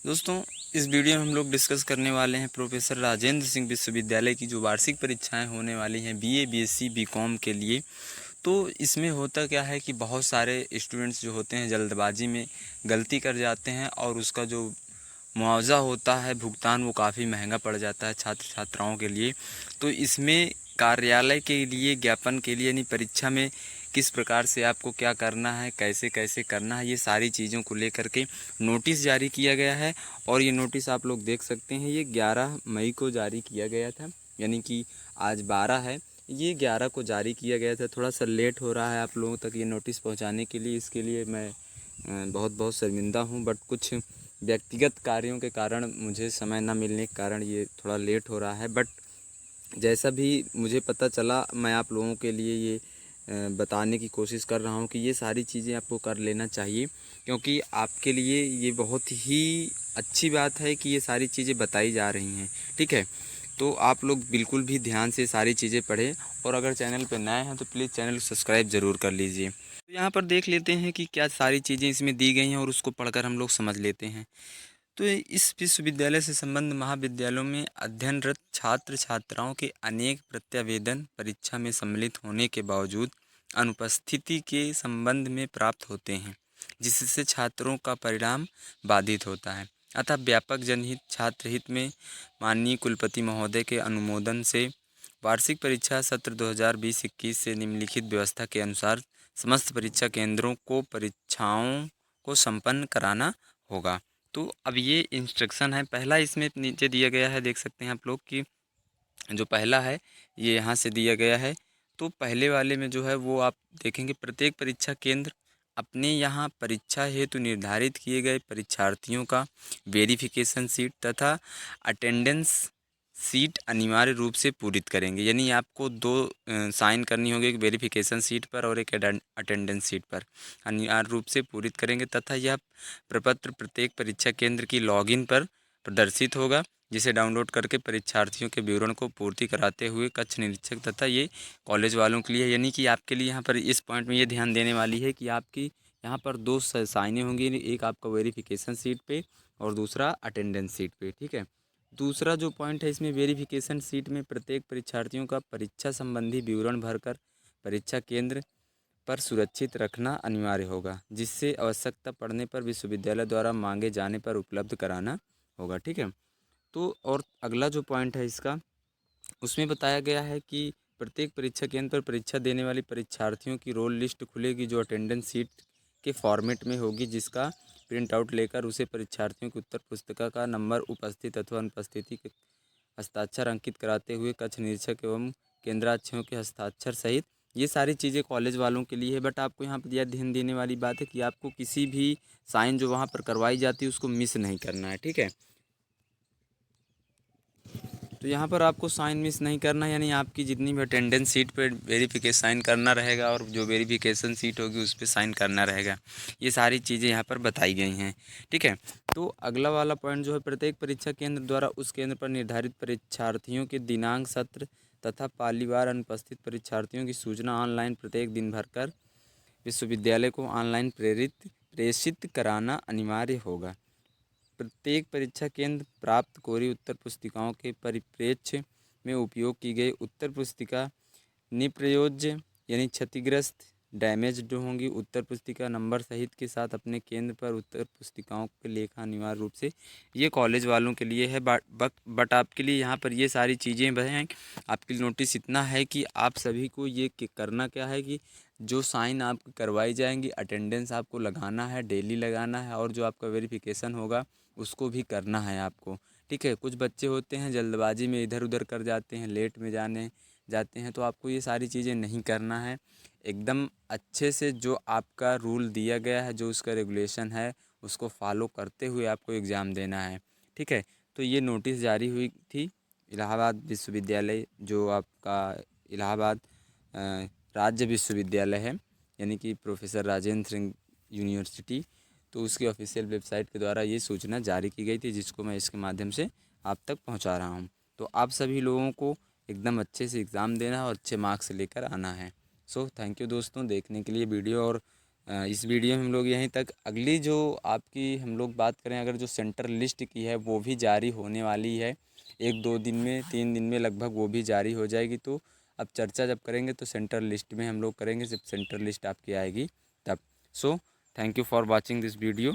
दोस्तों, इस वीडियो में हम लोग डिस्कस करने वाले हैं प्रोफेसर राजेंद्र सिंह विश्वविद्यालय की जो वार्षिक परीक्षाएं होने वाली हैं बीए, बीएससी, बीकॉम के लिए। तो इसमें होता क्या है कि बहुत सारे स्टूडेंट्स जो होते हैं जल्दबाजी में गलती कर जाते हैं और उसका जो मुआवज़ा होता है भुगतान वो काफ़ी महंगा पड़ जाता है छात्र छात्राओं के लिए। तो इसमें कार्यालय के लिए ज्ञापन के लिए यानी परीक्षा में किस प्रकार से आपको क्या करना है, कैसे कैसे करना है, ये सारी चीज़ों को लेकर के नोटिस जारी किया गया है। और ये नोटिस आप लोग देख सकते हैं, ये 11 मई को जारी किया गया था, यानी कि आज 12 है, ये 11 को जारी किया गया था। थोड़ा सा लेट हो रहा है आप लोगों तक ये नोटिस पहुंचाने के लिए, इसके लिए मैं बहुत बहुत शर्मिंदा हूं। बट कुछ व्यक्तिगत कार्यों के कारण मुझे समय ना मिलने के कारण ये थोड़ा लेट हो रहा है। बट जैसा भी मुझे पता चला मैं आप लोगों के लिए ये बताने की कोशिश कर रहा हूँ कि ये सारी चीज़ें आपको कर लेना चाहिए, क्योंकि आपके लिए ये बहुत ही अच्छी बात है कि ये सारी चीज़ें बताई जा रही हैं। ठीक है, तो आप लोग बिल्कुल भी ध्यान से सारी चीज़ें पढ़ें, और अगर चैनल पर नए हैं तो प्लीज़ चैनल को सब्सक्राइब ज़रूर कर लीजिए। तो यहाँ पर देख लेते हैं कि क्या सारी चीज़ें इसमें दी गई हैं और उसको पढ़कर हम लोग समझ लेते हैं। तो इस विश्वविद्यालय से संबंध महाविद्यालयों में अध्ययनरत छात्र छात्राओं के अनेक प्रत्यावेदन परीक्षा में सम्मिलित होने के बावजूद अनुपस्थिति के संबंध में प्राप्त होते हैं, जिससे छात्रों का परिणाम बाधित होता है। अतः व्यापक जनहित छात्र हित में माननीय कुलपति महोदय के अनुमोदन से वार्षिक परीक्षा सत्र 2020-21 से निम्नलिखित व्यवस्था के अनुसार समस्त परीक्षा केंद्रों को परीक्षाओं को संपन्न कराना होगा। तो अब ये इंस्ट्रक्शन है, पहला इसमें नीचे दिया गया है, देख सकते हैं आप लोग कि जो पहला है ये यहाँ से दिया गया है। तो पहले वाले में जो है वो आप देखेंगे, प्रत्येक परीक्षा केंद्र अपने यहाँ परीक्षा हेतु निर्धारित किए गए परीक्षार्थियों का वेरिफिकेशन सीट तथा अटेंडेंस सीट अनिवार्य रूप से पूरित करेंगे। यानी आपको दो साइन करनी होगी, एक वेरिफिकेशन सीट पर और एक अटेंडेंस सीट पर अनिवार्य रूप से पूरित करेंगे, तथा यह प्रपत्र प्रत्येक परीक्षा केंद्र की लॉगिन पर प्रदर्शित होगा, जिसे डाउनलोड करके परीक्षार्थियों के विवरण को पूर्ति कराते हुए कक्ष निरीक्षक तथा ये कॉलेज वालों के लिए, यानी कि आपके लिए यहाँ पर इस पॉइंट में ये ध्यान देने वाली है कि आपकी यहाँ पर दो साइनें होंगी, एक आपका वेरिफिकेशन सीट पे और दूसरा अटेंडेंस सीट पे। ठीक है, दूसरा जो पॉइंट है इसमें, वेरिफिकेशन सीट में प्रत्येक परीक्षार्थियों का परीक्षा संबंधी विवरण भरकर परीक्षा केंद्र पर सुरक्षित रखना अनिवार्य होगा, जिससे आवश्यकता पड़ने पर विश्वविद्यालय द्वारा मांगे जाने पर उपलब्ध कराना होगा। ठीक है, तो और अगला जो पॉइंट है इसका, उसमें बताया गया है कि प्रत्येक परीक्षा केंद्र पर परीक्षा देने वाले परीक्षार्थियों की रोल लिस्ट खुलेगी, जो अटेंडेंस सीट के फॉर्मेट में होगी, जिसका प्रिंट आउट लेकर उसे परीक्षार्थियों की उत्तर पुस्तिका का नंबर, उपस्थित अथवा अनुपस्थिति के हस्ताक्षर अंकित कराते हुए कक्ष निरीक्षक एवं केंद्राध्यक्षों के हस्ताक्षर सहित, ये सारी चीज़ें कॉलेज वालों के लिए है। बट आपको यहाँ पर यह ध्यान देने वाली बात है कि आपको किसी भी साइन जो वहाँ पर करवाई जाती है उसको मिस नहीं करना है। ठीक है, तो यहाँ पर आपको साइन मिस नहीं करना है, यानी आपकी जितनी भी अटेंडेंस सीट पे वेरिफिकेशन साइन करना रहेगा और जो वेरिफिकेशन सीट होगी उस पर साइन करना रहेगा। ये सारी चीज़ें यहाँ पर बताई गई हैं। ठीक है, तो अगला वाला पॉइंट जो है, प्रत्येक परीक्षा केंद्र द्वारा उस केंद्र पर निर्धारित परीक्षार्थियों के दिनांक, सत्र तथा पालीवार अनुपस्थित परीक्षार्थियों की सूचना ऑनलाइन प्रत्येक दिन भरकर विश्वविद्यालय को ऑनलाइन प्रेषित कराना अनिवार्य होगा। प्रत्येक परीक्षा केंद्र प्राप्त कोरी उत्तर पुस्तिकाओं के परिप्रेक्ष्य में उपयोग की गई उत्तर पुस्तिका निप्रयोज्य यानी क्षतिग्रस्त, डैमेज्ड होंगी उत्तर पुस्तिका नंबर सहित के साथ अपने केंद्र पर उत्तर पुस्तिकाओं के लेखा अनिवार्य रूप से, ये कॉलेज वालों के लिए है। बट आपके लिए यहाँ पर ये सारी चीज़ें हैं। आपके लिए नोटिस इतना है कि आप सभी को ये करना क्या है कि जो साइन आपकी करवाई जाएंगी, अटेंडेंस आपको लगाना है, डेली लगाना है, और जो आपका वेरिफिकेशन होगा उसको भी करना है आपको। ठीक है, कुछ बच्चे होते हैं जल्दबाजी में इधर उधर कर जाते हैं, लेट में जाते हैं, तो आपको ये सारी चीज़ें नहीं करना है। एकदम अच्छे से जो आपका रूल दिया गया है, जो उसका रेगुलेशन है, उसको फॉलो करते हुए आपको एग्ज़ाम देना है। ठीक है, तो ये नोटिस जारी हुई थी इलाहाबाद विश्वविद्यालय, जो आपका इलाहाबाद राज्य विश्वविद्यालय है, यानी कि प्रोफेसर राजेंद्र सिंह यूनिवर्सिटी, तो उसकी ऑफिशियल वेबसाइट के द्वारा ये सूचना जारी की गई थी, जिसको मैं इसके माध्यम से आप तक पहुंचा रहा हूं। तो आप सभी लोगों को एकदम अच्छे से एग्ज़ाम देना है और अच्छे मार्क्स लेकर आना है। सो थैंक यू दोस्तों देखने के लिए वीडियो, और इस वीडियो में हम लोग यहीं तक। अगली जो आपकी हम लोग बात करें, अगर जो सेंटर लिस्ट की है वो भी जारी होने वाली है 1-2 दिन में, 3 दिन में लगभग वो भी जारी हो जाएगी। तो अब चर्चा जब करेंगे तो सेंटर लिस्ट में हम लोग करेंगे, जब सेंटर लिस्ट आपकी आएगी तब। So thank you for watching this video.